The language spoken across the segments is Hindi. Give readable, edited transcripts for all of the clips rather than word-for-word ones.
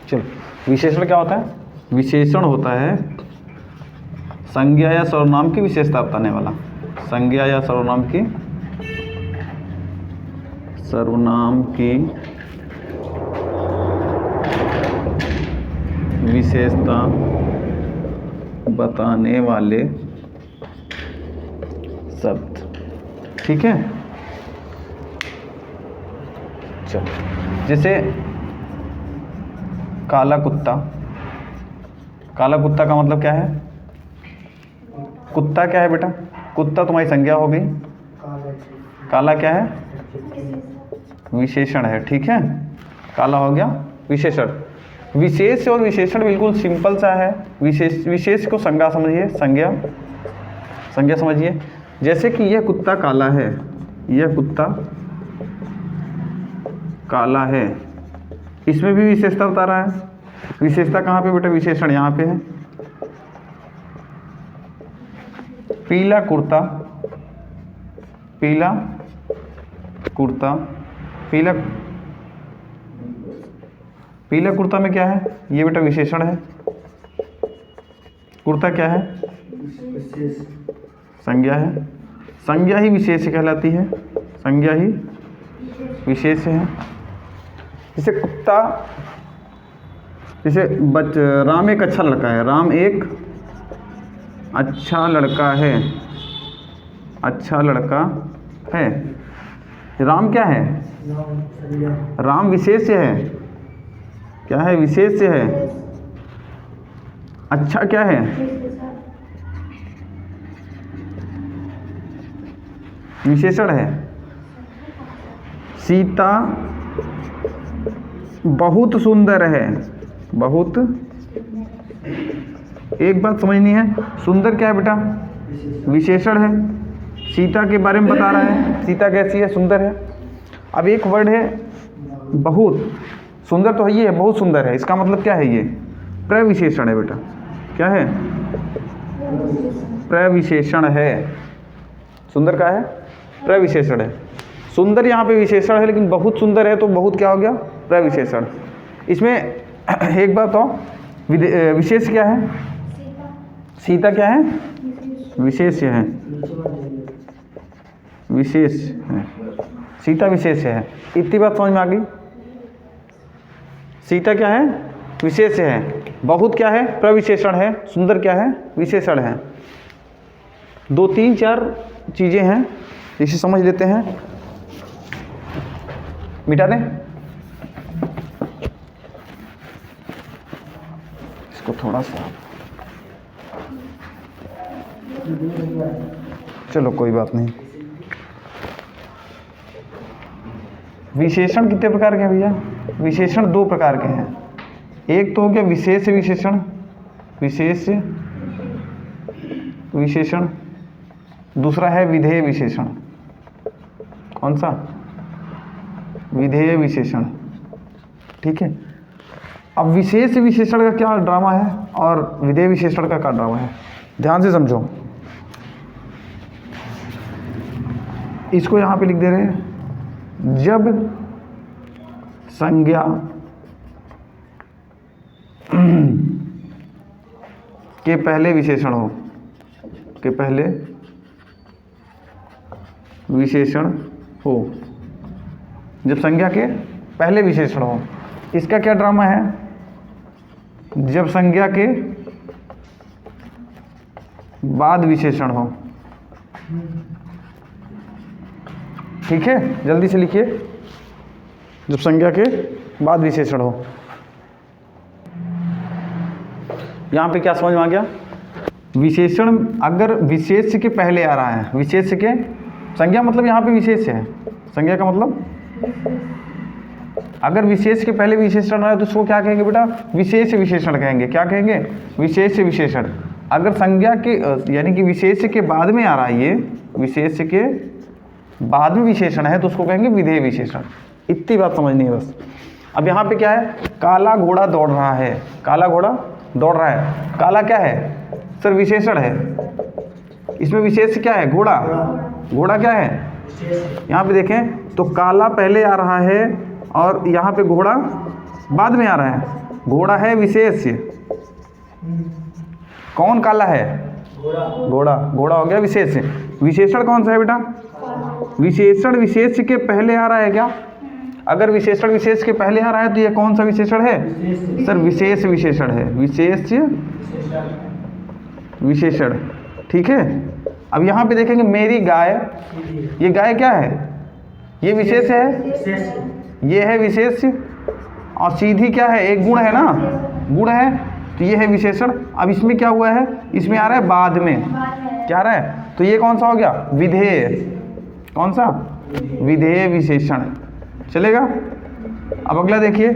चलो, विशेषण क्या होता है? विशेषण होता है संज्ञा या सर्वनाम की विशेषता बताने वाला। संज्ञा या सर्वनाम की विशेषता बताने वाले शब्द। ठीक है, चलो, जैसे काला कुत्ता। काला कुत्ता का मतलब क्या है? कुत्ता क्या है बेटा? कुत्ता तुम्हारी संज्ञा हो गई। काला क्या है? विशेषण है। ठीक है, काला हो गया विशेषण। विशेष और विशेषण बिल्कुल सिंपल सा है। विशेष को संज्ञा समझिए, संज्ञा समझिए। जैसे कि यह कुत्ता काला है, यह कुत्ता काला है, इसमें भी विशेषता बता रहा है। विशेषता कहाँ पे बेटा? विशेषण यहाँ पे है। पीला कुर्ता, पीला कुर्ता, पीला कुर्ता में क्या है? ये बेटा विशेषण है। कुर्ता क्या है? संज्ञा है। संज्ञा ही विशेष कहलाती है, संज्ञा ही विशेष है। जैसे कुत्ता, जैसे राम एक अच्छा लड़का है। राम एक अच्छा लड़का है, अच्छा लड़का है। राम क्या है? राम विशेष है। क्या है? विशेष है। अच्छा क्या है? विशेषण है। सीता बहुत सुंदर है। बहुत, एक बात समझनी है, सुंदर क्या है बेटा? विशेषण है। सीता के बारे में बता रहा है, सीता कैसी है? सुंदर है। अब एक वर्ड है बहुत, सुंदर तो है, ये है बहुत सुंदर है, इसका मतलब क्या है? ये प्रविशेषण है बेटा। क्या है? प्रविशेषण है। सुंदर का है? प्रविशेषण है। सुंदर यहाँ पे विशेषण है, लेकिन बहुत सुंदर है तो बहुत क्या हो गया? प्रविशेषण। इसमें एक बात हो, विशेष क्या है? सीता क्या है? विशेष है। विशेष है, सीता विशेष है। इतनी बात समझ में आ गई? सीता क्या है? विशेष है। बहुत क्या है? प्रविशेषण है। सुंदर क्या है? विशेषण है। 2 3 4 चीजें हैं, इसे समझ लेते हैं। मिटा दें इसको थोड़ा सा, चलो कोई बात नहीं। विशेषण कितने प्रकार के हैं भैया? विशेषण 2 प्रकार के हैं। एक तो हो गया विशेष विशेषण, विशेष विशेषण। दूसरा है विधेय विशेषण। कौन सा? विधेय विशेषण। ठीक है, अब विशेष विशेषण का क्या ड्रामा है और विधेय विशेषण का क्या ड्रामा है, ध्यान से समझो। इसको यहां पे लिख दे रहे हैं, जब संज्ञा के पहले विशेषण हो, के पहले विशेषण हो, जब संज्ञा के पहले विशेषण हो, इसका क्या ड्रामा है? जब संज्ञा के बाद विशेषण हो। ठीक है, जल्दी से लिखिए, जब संज्ञा के बाद विशेषण हो। यहां पे क्या समझ में आ गया? विशेषण अगर विशेष के पहले आ रहा है, विशेष के, संज्ञा मतलब यहां पे विशेष है, संज्ञा का मतलब अगर विशेष के पहले विशेषण आ रहा है तो उसको क्या कहेंगे बेटा? विशेष विशेषण कहेंगे। क्या कहेंगे? विशेष विशेषण। अगर संज्ञा के यानी कि विशेष के बाद में आ रहा है, ये विशेष के बाद में विशेषण है तो उसको कहेंगे विधेय विशेषण। इतनी बात समझनी है बस। अब यहाँ पे क्या है? काला घोड़ा दौड़ रहा है। काला घोड़ा दौड़ रहा है। काला क्या है सर? विशेषण है। इसमें विशेष क्या है? घोड़ा। घोड़ा क्या है? यहाँ पे देखें तो काला पहले आ रहा है और यहाँ पे घोड़ा बाद में आ रहा है। घोड़ा है विशेष्य, कौन काला है? घोड़ा। घोड़ा हो गया विशेष्य। विशेषण कौन सा है बेटा? विशेषण विशेष्य के पहले आ रहा है क्या? अगर विशेषण विशेष के पहले आ रहा है तो ये कौन सा विशेषण है? सर विशेष विशेषण है, विशेष विशेषण। ठीक है। अब यहाँ पे देखेंगे मेरी गाय, ये गाय क्या है? ये विशेष है, ये है विशेष, और सीधी क्या है? एक गुण है ना, गुण है, तो ये है विशेषण। अब इसमें क्या हुआ है? इसमें आ रहा है बाद में, क्या आ रहा है? तो ये कौन सा हो गया? विधेय। कौन सा? विधेय विशेषण। चलेगा। अब अगला देखिए,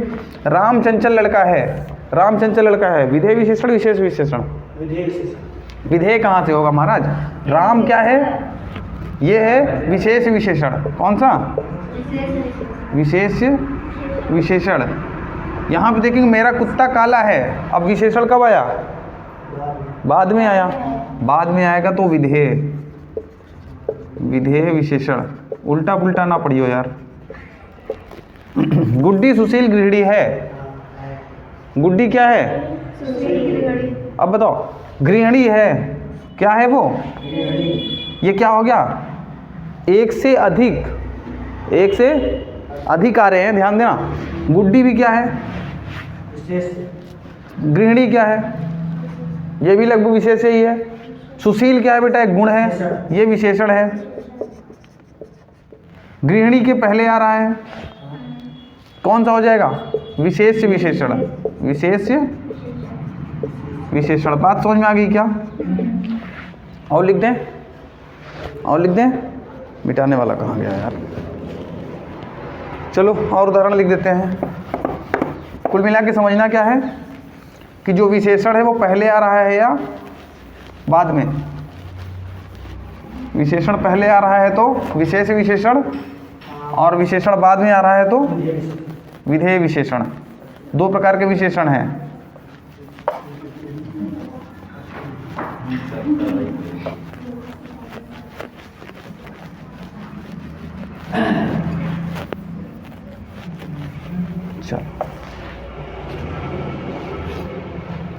राम चंचल लड़का है, राम चंचल लड़का है, विधेय विशेषण विशेष विशेषण? विधेय कहाँ से होगा महाराज? राम क्या है? ये है विशेष विशेषण। कौन सा? विशेष विशेषण। यहाँ पे देखेंगे मेरा कुत्ता काला है, अब विशेषण कब आया? बाद में आया। बाद में आएगा तो विधेय, विधेय विशेषण। उल्टा पुल्टा ना पढ़ियो यार। गुड्डी सुशील गृहिणी है, गुड्डी क्या है? अब बताओ, गृहिणी है, क्या है वो? ये क्या हो गया? एक से अधिक, एक से अधिक आ रहे हैं, ध्यान देना। गुड्डी भी क्या है? गृहिणी क्या है? ये भी लगभग विशेष ही है। सुशील क्या है बेटा? एक गुण है, ये विशेषण है। गृहिणी के पहले आ रहा है, कौन सा हो जाएगा? विशेष विशेषण, विशेष विशेषण। बात समझ में आ गई क्या? और लिख दें, और लिख दें, मिटाने वाला कहाँ गया यार? चलो और उदाहरण लिख देते हैं। कुल मिला के समझना क्या है कि जो विशेषण है वो पहले आ रहा है या बाद में? विशेषण पहले आ रहा है तो विशेष विशेषण, और विशेषण बाद में आ रहा है तो विधेय विशेषण। दो प्रकार के विशेषण हैं। चलो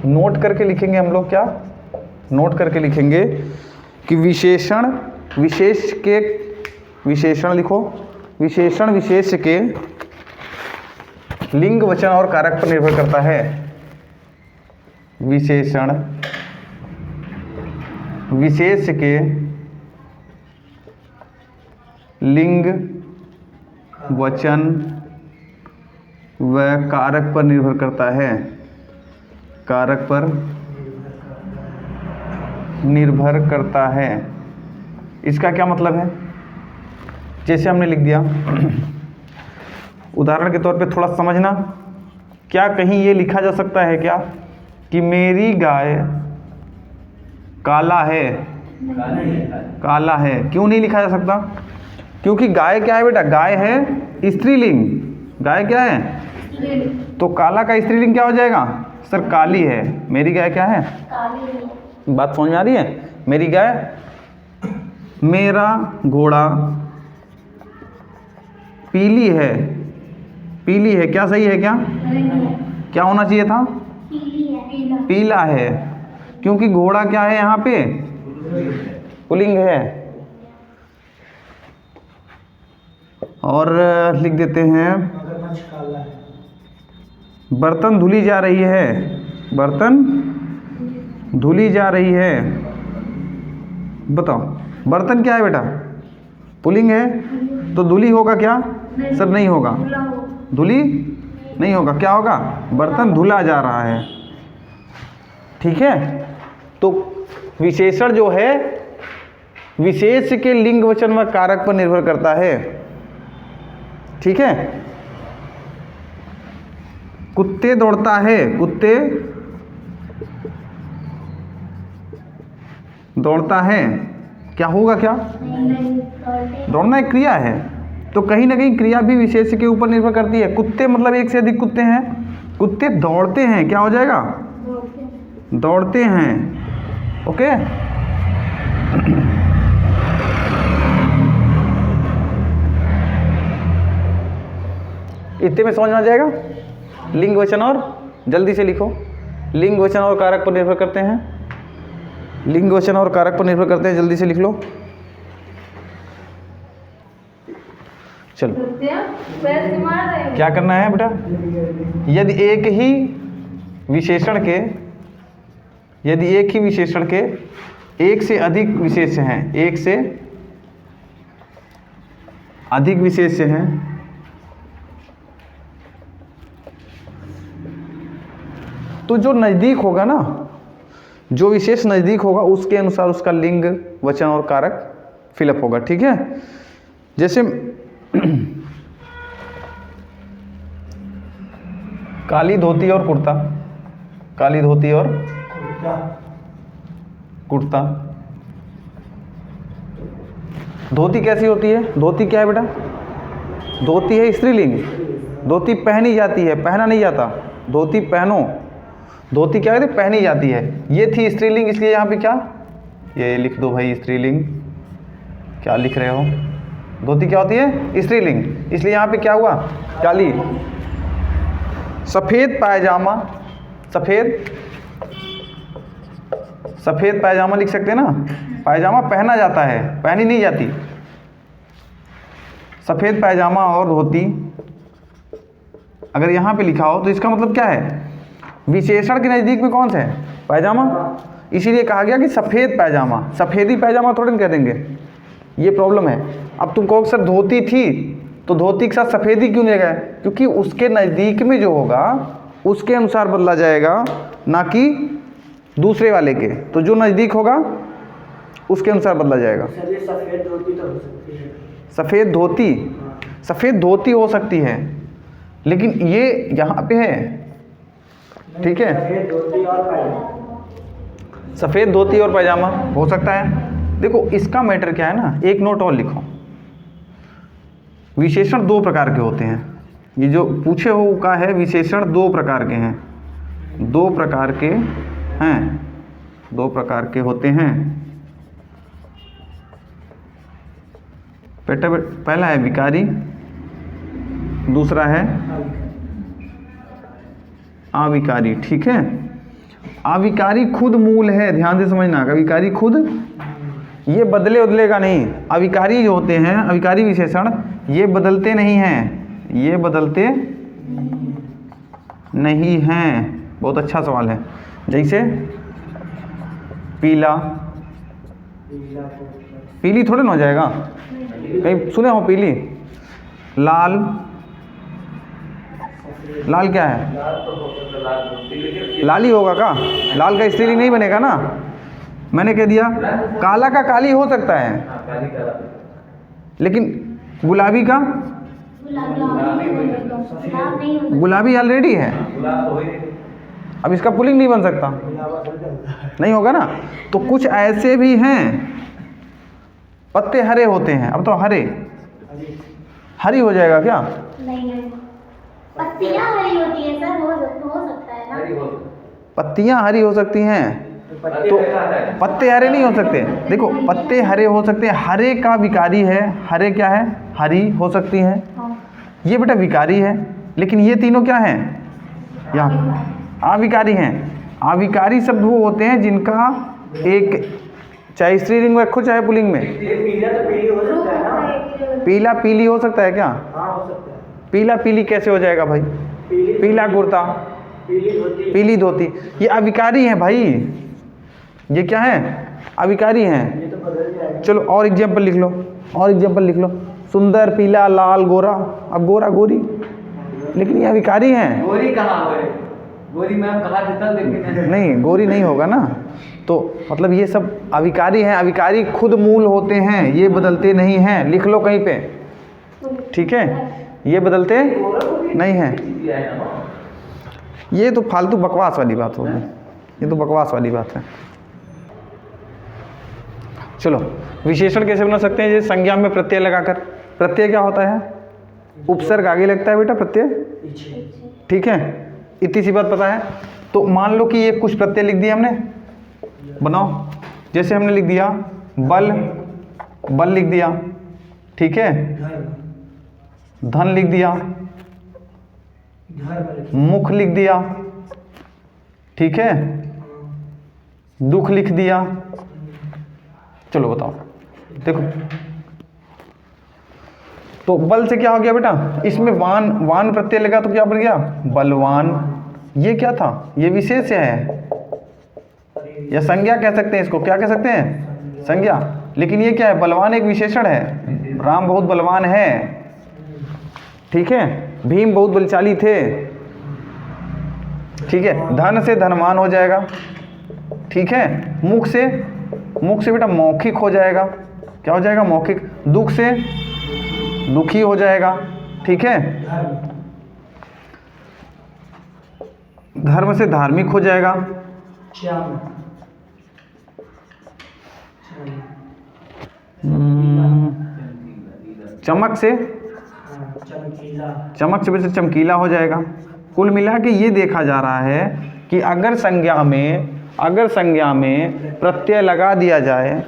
नोट करके लिखेंगे हम लोग, क्या नोट करके लिखेंगे कि विशेषण विशेष के, विशेषण लिखो, विशेषण विशेष के लिंग वचन और कारक पर निर्भर करता है। विशेषण विशेष के लिंग वचन व कारक पर निर्भर करता है, कारक पर निर्भर करता है। इसका क्या मतलब है? जैसे हमने लिख दिया, उदाहरण के तौर पे थोड़ा समझना। क्या कहीं ये लिखा जा सकता है क्या कि मेरी गाय काला है? काला है। क्यों नहीं लिखा जा सकता? क्योंकि गाय क्या है बेटा? गाय है स्त्रीलिंग। गाय क्या है? तो काला का स्त्रीलिंग क्या हो जाएगा? सर काली है। मेरी गाय क्या है? काली। बात समझ में आ रही है? मेरी गाय, मेरा घोड़ा पीली है। पीली है, क्या सही है? क्या क्या होना चाहिए था? पीला है, क्योंकि घोड़ा क्या है यहाँ पे? पुल्लिंग है। और लिख देते हैं, बर्तन धुली जा रही है। बर्तन धुली जा रही है। बताओ, बर्तन क्या है बेटा? पुल्लिंग है, तो धुली होगा क्या? सर नहीं होगा, धुली नहीं होगा। क्या होगा? बर्तन धुला जा रहा है। ठीक है। तो विशेषण जो है विशेष के लिंग वचन व कारक पर निर्भर करता है। ठीक है। कुत्ते दौड़ता है, कुत्ते दौड़ता है, क्या होगा? क्या दौड़ना एक क्रिया है, तो कहीं ना कहीं क्रिया भी विशेष के ऊपर निर्भर करती है। कुत्ते मतलब एक से अधिक कुत्ते हैं, कुत्ते दौड़ते हैं, क्या हो जाएगा? दौड़ते हैं। ओके। इतने में समझ में आ जाएगा लिंग वचन और जल्दी से लिखो। लिंग वचन और कारक पर निर्भर करते हैं, लिंग वचन और कारक पर निर्भर करते हैं, जल्दी से लिख लो। चलो क्या करना है बेटा, यदि एक ही विशेषण के, यदि एक ही विशेषण के एक से अधिक विशेष्य हैं, एक से अधिक विशेष्य हैं, तो जो नज़दीक होगा ना, जो विशेष नज़दीक होगा उसके अनुसार उसका लिंग वचन और कारक फिलअप होगा। ठीक है, जैसे काली धोती और कुर्ता, काली धोती और कुर्ता। धोती कैसी होती है, धोती क्या है बेटा, धोती है स्त्रीलिंग, धोती पहनी जाती है, पहना नहीं जाता, धोती पहनो, धोती क्या कहते हैं, पहनी जाती है। ये थी स्त्रीलिंग, इसलिए यहाँ पे क्या, ये लिख दो भाई स्त्रीलिंग, क्या लिख रहे हो, धोती क्या होती है, स्त्रीलिंग, इसलिए यहाँ पे क्या हुआ, काली। सफ़ेद पायजामा, सफ़ेद पायजामा लिख सकते हैं ना, पायजामा पहना जाता है, पहनी नहीं जाती। सफ़ेद पायजामा और धोती अगर यहाँ पे लिखा हो तो इसका मतलब क्या है, विशेषण के नज़दीक में कौन सा है, पायजामा, इसीलिए कहा गया कि सफ़ेद पायजामा। सफ़ेदी पायजामा थोड़े ना कह देंगे, ये प्रॉब्लम है। अब तुम कहो सर धोती थी तो धोती के साथ सफ़ेदी क्यों नहीं गया, क्योंकि उसके नज़दीक में जो होगा उसके अनुसार बदला जाएगा, ना कि दूसरे वाले के। तो जो नज़दीक होगा उसके अनुसार बदला जाएगा। सफ़ेद धोती तो हो सकती है, सफ़ेद धोती, सफ़ेद धोती हो सकती है, लेकिन ये यहाँ पे है, ठीक है, सफ़ेद धोती और पायजामा, सफ़ेद धोती और पायजामा हो सकता है। देखो इसका मैटर क्या है ना, एक नोट और लिखो, विशेषण दो प्रकार के होते हैं, ये जो पूछे हो का है, विशेषण दो प्रकार के हैं, दो प्रकार के हैं, दो प्रकार के होते हैं। पहला है विकारी, दूसरा है अविकारी। ठीक है, अविकारी खुद मूल है, ध्यान से समझना, अविकारी खुद ये बदले उदलेगा नहीं। अविकारी जो होते हैं, अविकारी विशेषण, ये बदलते नहीं हैं, ये बदलते नहीं हैं। बहुत अच्छा सवाल है। जैसे पीला, पीली थोड़े ना हो जाएगा, कहीं सुने हो पीली। लाल, लाल क्या है, लाल ही होगा का, लाल का स्त्रीलिंग नहीं बनेगा ना। मैंने कह दिया काला का काली हो सकता है, लेकिन गुलाबी का, गुलाबी ऑलरेडी है, अब इसका पुलिंग नहीं बन सकता, नहीं होगा ना। तो कुछ ऐसे भी हैं, पत्ते हरे होते हैं, अब तो हरे, हरी हो जाएगा क्या, नहीं, पत्तियां हरी होती है सर, हो सकता है ना, पत्तियां हरी हो सकती हैं, तो पत्ते हरे नहीं हो सकते। देखो पत्ते हरे हो सकते हैं, हरे का विकारी है, हरे क्या है, हरी हो सकती हैं, ये बेटा विकारी है। लेकिन ये तीनों क्या हैं, यहाँ अविकारी हैं। अविकारी शब्द वो होते हैं जिनका एक, चाहे स्त्रीलिंग में रखो चाहे पुल्लिंग में। पीला तो पीली हो सकता है ना, पीला पीली हो सकता है क्या, हाँ हो सकता है। पीला पीली कैसे हो जाएगा भाई, पीला कुर्ता, पीली धोती, ये अविकारी हैं भाई, ये क्या है, अविकारी हैं। ये तो बदल जाएगा। चलो और एग्जाम्पल लिख लो, और एग्जाम्पल लिख लो, सुंदर, पीला, लाल, गोरा। अब गोरा गोरी, लेकिन ये अविकारी हैं। गोरी कहाँ है, गोरी मैम कहा देता, लेकिन नहीं गोरी नहीं होगा ना, तो मतलब ये सब अविकारी हैं। अविकारी खुद मूल होते हैं, ये बदलते नहीं हैं, लिख लो कहीं पे, ठीक है, ये बदलते नहीं हैं। ये तो फालतू बकवास वाली बात होगी, ये तो बकवास वाली बात है। चलो विशेषण कैसे बना सकते हैं, जैसे संज्ञा में प्रत्यय लगाकर। प्रत्यय क्या होता है, उपसर्ग आगे लगता है बेटा, प्रत्यय, ठीक है, इतनी सी बात पता है। तो मान लो कि ये कुछ प्रत्यय लिख दिए हमने, बनाओ, जैसे हमने लिख दिया बल, बल लिख दिया, ठीक है, धन लिख दिया, मुख लिख दिया, ठीक है, दुख लिख दिया। चलो बताओ, देखो तो बल से क्या हो गया बेटा, इसमें वान वान प्रत्यय लगा तो क्या बन गया, बलवान। ये क्या था, ये विशेष है या संज्ञा कह सकते हैं इसको, क्या कह सकते हैं, संज्ञा। लेकिन ये क्या है, बलवान एक विशेषण है। राम बहुत बलवान है, ठीक है, भीम बहुत बलशाली थे, ठीक है। धन से धनवान हो जाएगा, ठीक है। मुख से बेटा मौखिक हो जाएगा, क्या हो जाएगा, मौखिक। दुख से दुखी हो जाएगा, ठीक है। धर्म से धार्मिक हो जाएगा, चमक से वैसे चमकीला हो जाएगा। कुल मिला के ये देखा जा रहा है कि अगर संज्ञा में प्रत्यय लगा दिया जाए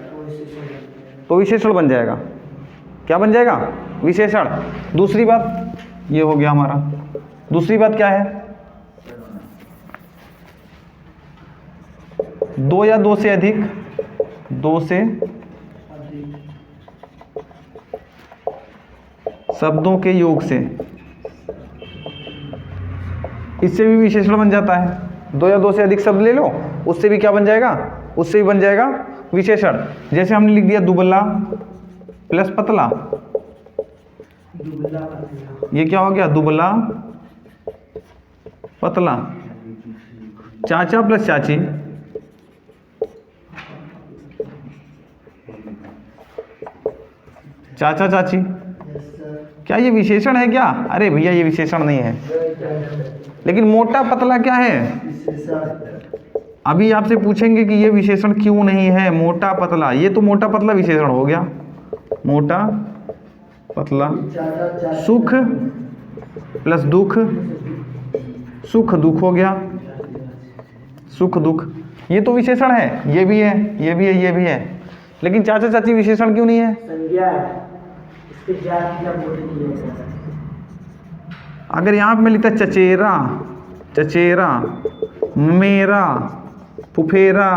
तो विशेषण बन जाएगा। क्या बन जाएगा, विशेषण। दूसरी बात ये हो गया हमारा। दूसरी बात क्या है, दो या दो से अधिक, दो से शब्दों के योग से, इससे भी विशेषण बन जाता है। दो या दो से अधिक शब्द ले लो, उससे भी क्या बन जाएगा, उससे भी बन जाएगा विशेषण। जैसे हमने लिख दिया दुबला प्लस पतला, ये क्या हो गया, दुबला पतला। चाचा प्लस चाची, चाचा चाची, क्या ये विशेषण है क्या, अरे भैया ये विशेषण नहीं है। लेकिन मोटा पतला क्या है, अभी आपसे पूछेंगे कि ये विशेषण क्यों नहीं है, मोटा पतला, ये तो मोटा पतला विशेषण हो गया। मोटा पतला, सुख प्लस दुख, सुख दुख हो गया, सुख दुख, ये तो विशेषण है, ये भी है, ये भी है, ये भी है। लेकिन चाचा चाची विशेषण क्यों नहीं है, संज्ञा है, इसके जाति का बोल नहीं है। अगर यहाँ पे मैं लिखता चचेरा, चचेरा, मेरा, फुफेरा,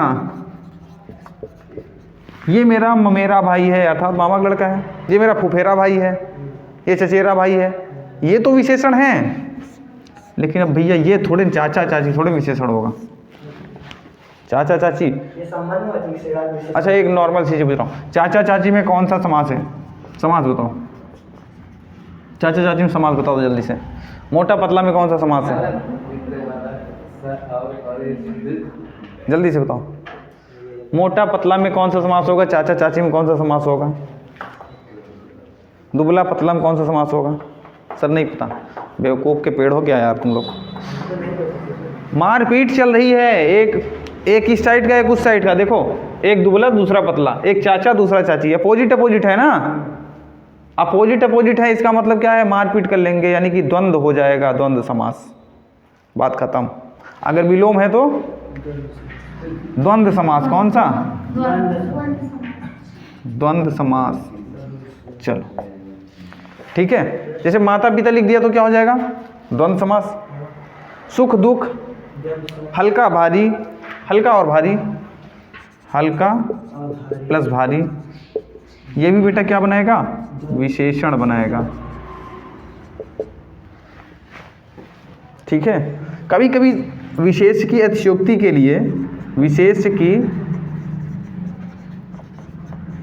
ये मेरा ममेरा भाई है, अर्थात मामा का लड़का है, ये मेरा फुफेरा भाई है, ये चचेरा भाई है, ये तो विशेषण है। लेकिन अब भैया ये थोड़े चाचा चाची थोड़े विशेषण होगा, चाचा चाची। ये संबंध में विशेषण। अच्छा एक नॉर्मल चीज़ पूछ रहा हूँ, चाचा चाची में कौन सा समास है, समास बताओ, चाचा चाची में समास बताओ जल्दी से। मोटा पतला में कौन सा समास है, जल्दी से बताओ। मोटा पतला में कौन सा समास होगा, चाचा चाची में कौन सा समास होगा, दुबला पतला में कौन सा समास होगा। सर नहीं पता, बेवकूफ़ के पेड़ हो क्या यार तुम लोग। मारपीट चल रही है, एक इस साइड का एक उस साइड का, देखो एक दुबला दूसरा पतला, एक चाचा दूसरा चाची, अपोजिट अपोजिट है ना, अपोजिट अपोजिट है, इसका मतलब क्या है, मारपीट कर लेंगे, यानी कि द्वंद्व हो जाएगा, द्वंद्व समास, बात खत्म। अगर विलोम है तो द्वंद्व समास, कौन सा, द्वंद्व समास। चलो ठीक है, जैसे माता पिता लिख दिया तो क्या हो जाएगा, द्वंद्व समास। सुख दुख, हल्का भारी, हल्का और भारी, हल्का प्लस भारी, ये भी बेटा क्या बनाएगा, विशेषण बनाएगा। ठीक है, कभी कभी विशेष की अतिशयोक्ति के लिए, विशेष की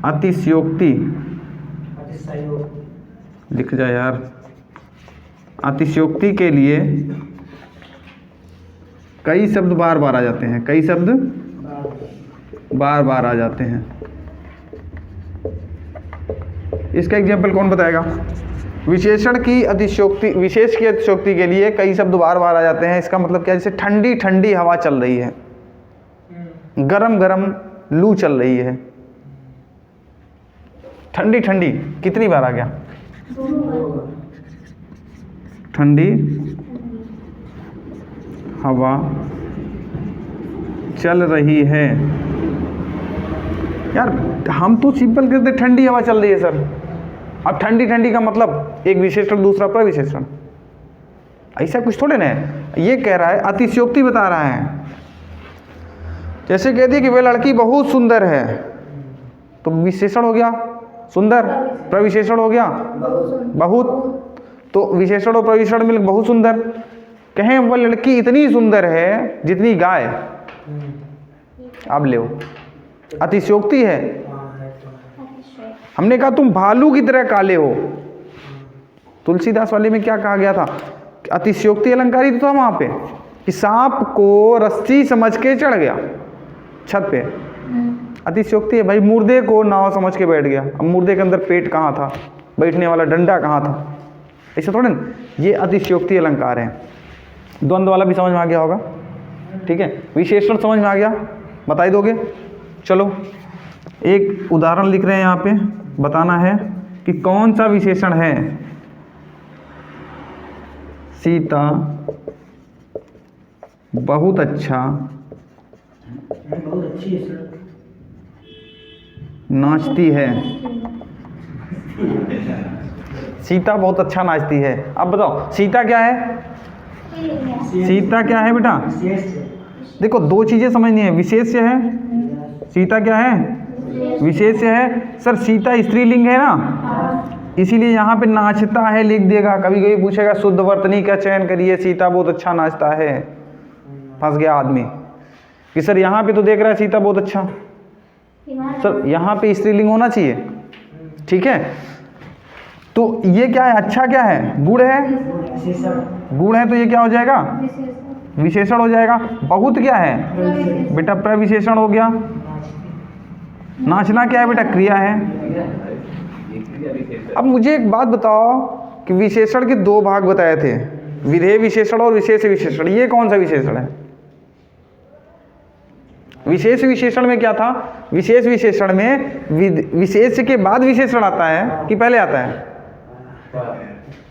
अतिशयोक्ति लिख जाए यार, अतिशयोक्ति के लिए कई शब्द बार बार आ जाते हैं, कई शब्द बार बार आ जाते हैं। इसका एग्जाम्पल कौन बताएगा, विशेषण की अतिशयोक्ति, विशेष की अतिशयोक्ति के लिए कई शब्द बार बार आ जाते हैं। इसका मतलब क्या, जैसे ठंडी ठंडी हवा चल रही है, गरम गरम लू चल रही है। ठंडी ठंडी कितनी बार आ गया, ठंडी हवा चल रही है। यार हम तो सिंपल कहते ठंडी हवा चल रही है सर, अब ठंडी ठंडी का मतलब एक विशेषण दूसरा प्रविशेषण, ऐसा कुछ थोड़े ना है। ये कह रहा है, अतिशयोक्ति बता रहा है जैसे कह दिए कि वह लड़की बहुत सुंदर है, तो विशेषण हो गया सुंदर, प्रविशेषण हो गया बहुत, तो विशेषण और प्रविशेषण मिल बहुत सुंदर। कहें वह लड़की इतनी सुंदर है जितनी गाय, अब ले अतिशयोक्ति है। हमने कहा तुम भालू की तरह काले हो, तुलसीदास वाले में क्या कहा गया था, अतिशयोक्ति अलंकार ही तो था वहां पे, कि सांप को रस्सी समझ के चढ़ गया छत पे, अतिशयोक्ति है भाई। मुर्दे को नाव समझ के बैठ गया, अब मुर्दे के अंदर पेट कहाँ था, बैठने वाला डंडा कहाँ था, ऐसा थोड़ा ना, ये अतिशयोक्ति अलंकार है। द्वंद्व वाला भी समझ में आ गया होगा, ठीक है। विशेषण समझ में आ गया, बता ही दोगे। चलो एक उदाहरण लिख रहे हैं यहाँ पे, बताना है कि कौन सा विशेषण है। सीता बहुत अच्छा बहुत अच्छी है सर। नाचती है, सीता बहुत अच्छा नाचती है। अब बताओ सीता क्या है, सीता क्या है बेटा, विशेष है। देखो दो चीजें समझनी है, विशेष्य है, सीता क्या है, विशेष्य है। सर सीता स्त्रीलिंग है ना, इसीलिए यहाँ पे नाचता है लिख देगा। कभी कभी पूछेगा शुद्ध वर्तनी का चयन करिए, सीता बहुत अच्छा नाचता है, फंस गया आदमी कि सर यहाँ पे तो देख रहा है सीता बहुत अच्छा, सर यहाँ पे स्त्रीलिंग होना चाहिए, ठीक है। तो ये क्या है, अच्छा क्या है, गुण है, गुण है, तो ये क्या हो जाएगा, विशेषण हो जाएगा। बहुत क्या है बेटा, प्रविशेषण हो गया। नाचना क्या है बेटा, क्रिया है। अब मुझे एक बात बताओ कि विशेषण के दो भाग बताए थे, विधेय विशेषण और विशेष विशेषण, ये कौन सा विशेषण है। विशेष विशेषण में क्या था, विशेष विशेषण में विशेष के बाद विशेषण आता है कि पहले आता है,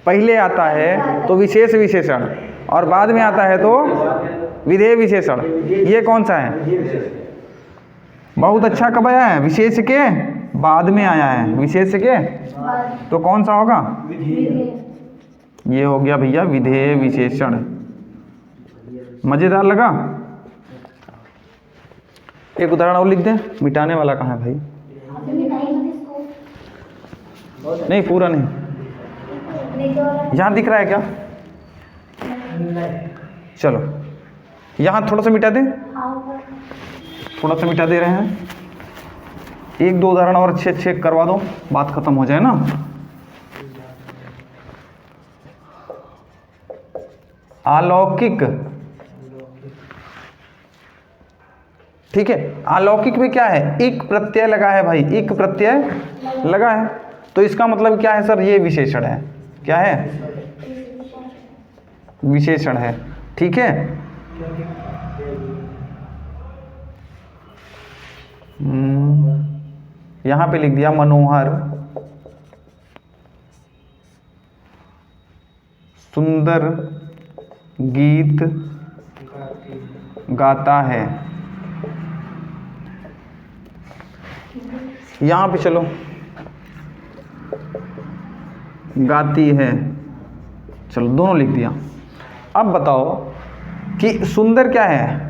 पहले आता है तो विशेष विशेषण, और बाद में आता है तो विधेय विशेषण। ये कौन सा है, बहुत अच्छा कब आया है, विशेष के बाद में आया है, विशेष के तो कौन सा होगा, ये हो गया भैया विधेय विशेषण। मजेदार लगा। एक उदाहरण और लिख दें, मिटाने वाला कहाँ है भाई, नहीं पूरा नहीं, यहाँ दिख रहा है क्या, चलो यहाँ थोड़ा सा मिटा दें, थोड़ा सा मिटा दे रहे हैं। एक दो उदाहरण और अच्छे अच्छे करवा दो, बात खत्म हो जाए ना। अलौकिक, ठीक है, अलौकिक में क्या है, एक प्रत्यय लगा है भाई, एक प्रत्यय लगा है, तो इसका मतलब क्या है सर, ये विशेषण है, क्या है, विशेषण है, ठीक है। यहां पे लिख दिया मनोहर सुंदर गीत गाता है। यहां पे चलो गाती है, चलो दोनों लिख दिया। अब बताओ कि सुंदर क्या है,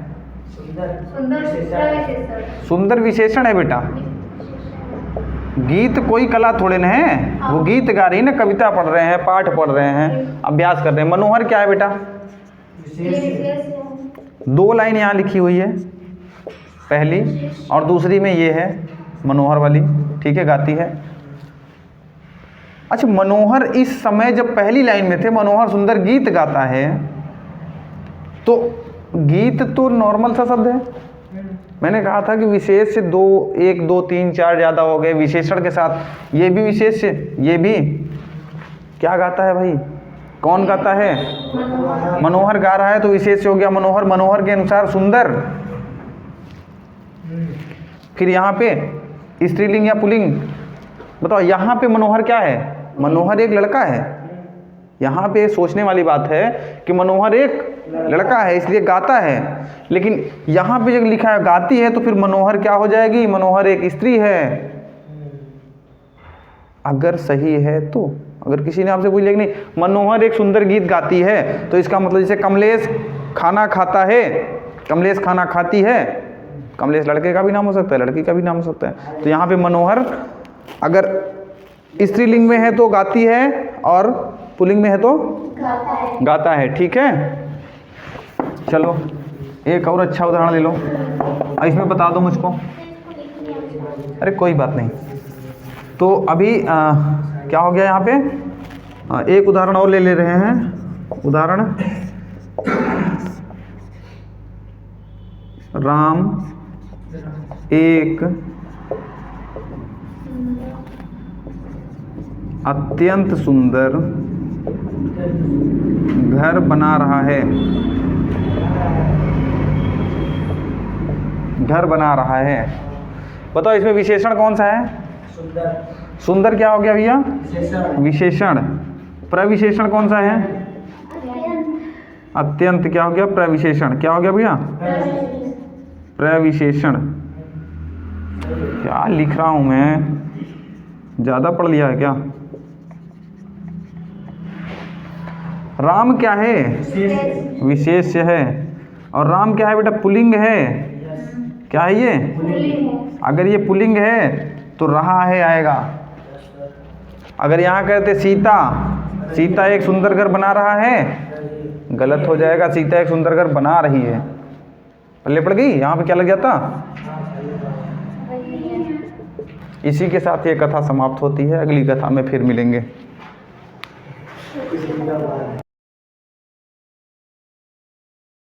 सुंदर विशेषण है बेटा। गीत कोई कला थोड़े न है, वो गीत गा रही ना, कविता पढ़ रहे हैं, पाठ पढ़ रहे हैं, अभ्यास कर रहे हैं। मनोहर क्या है बेटा, दो लाइन यहाँ लिखी हुई है, पहली और दूसरी में ये है मनोहर वाली, ठीक है, गाती है। अच्छा मनोहर इस समय जब पहली लाइन में थे, मनोहर सुंदर गीत गाता है, तो गीत तो नॉर्मल सा शब्द है। मैंने कहा था कि विशेष से दो, एक दो तीन चार ज़्यादा हो गए, विशेषण के साथ ये भी विशेष, ये भी क्या गाता है भाई, कौन गाता है, मनोहर गा रहा है, तो विशेष हो गया मनोहर, मनोहर के अनुसार सुंदर। फिर यहाँ पे स्त्रीलिंग या पुल्लिंग, बताओ यहाँ पे मनोहर क्या है, मनोहर एक लड़का है। यहाँ पे सोचने वाली बात है कि मनोहर एक लड़का है इसलिए गाता है, लेकिन यहाँ पे जब लिखा है गाती है तो फिर मनोहर क्या हो जाएगी, मनोहर एक स्त्री है। अगर सही है तो, अगर किसी ने आपसे पूछ लिया कि नहीं मनोहर एक सुंदर गीत गाती है, तो इसका मतलब जैसे कमलेश खाना खाता है, कमलेश खाना खाती है, कमलेश लड़के का भी नाम हो सकता है, लड़की का भी नाम हो सकता है। तो यहाँ पे मनोहर अगर स्त्रीलिंग में है तो गाती है और पुल्लिंग में है तो गाता है। गाता है। ठीक है, चलो एक और अच्छा उदाहरण ले लो, इसमें बता दो मुझको। अरे कोई बात नहीं। तो अभी क्या हो गया यहाँ पे, एक उदाहरण और ले रहे हैं। उदाहरण, राम एक अत्यंत सुंदर घर बना रहा है। घर बना रहा है, बताओ इसमें विशेषण कौन सा है? सुंदर। सुंदर क्या हो गया भैया? विशेषण। विशेषण। प्रविशेषण कौन सा है? अत्यंत क्या हो गया? प्रविशेषण। क्या हो गया भैया? प्रविशेषण। क्या लिख रहा हूं मैं, ज्यादा पढ़ लिया है क्या? राम क्या है? विशेष्य है। और राम क्या है बेटा? पुल्लिंग है। क्या है ये? अगर ये पुल्लिंग है तो रहा है आएगा। अगर यहाँ कहते सीता, सीता एक सुंदर घर बना रहा है, गलत हो जाएगा। सीता एक सुंदर घर बना रही है, पल्ले पड़ गई। यहाँ पे क्या लग जाता? इसी के साथ ये कथा समाप्त होती है। अगली कथा में फिर मिलेंगे।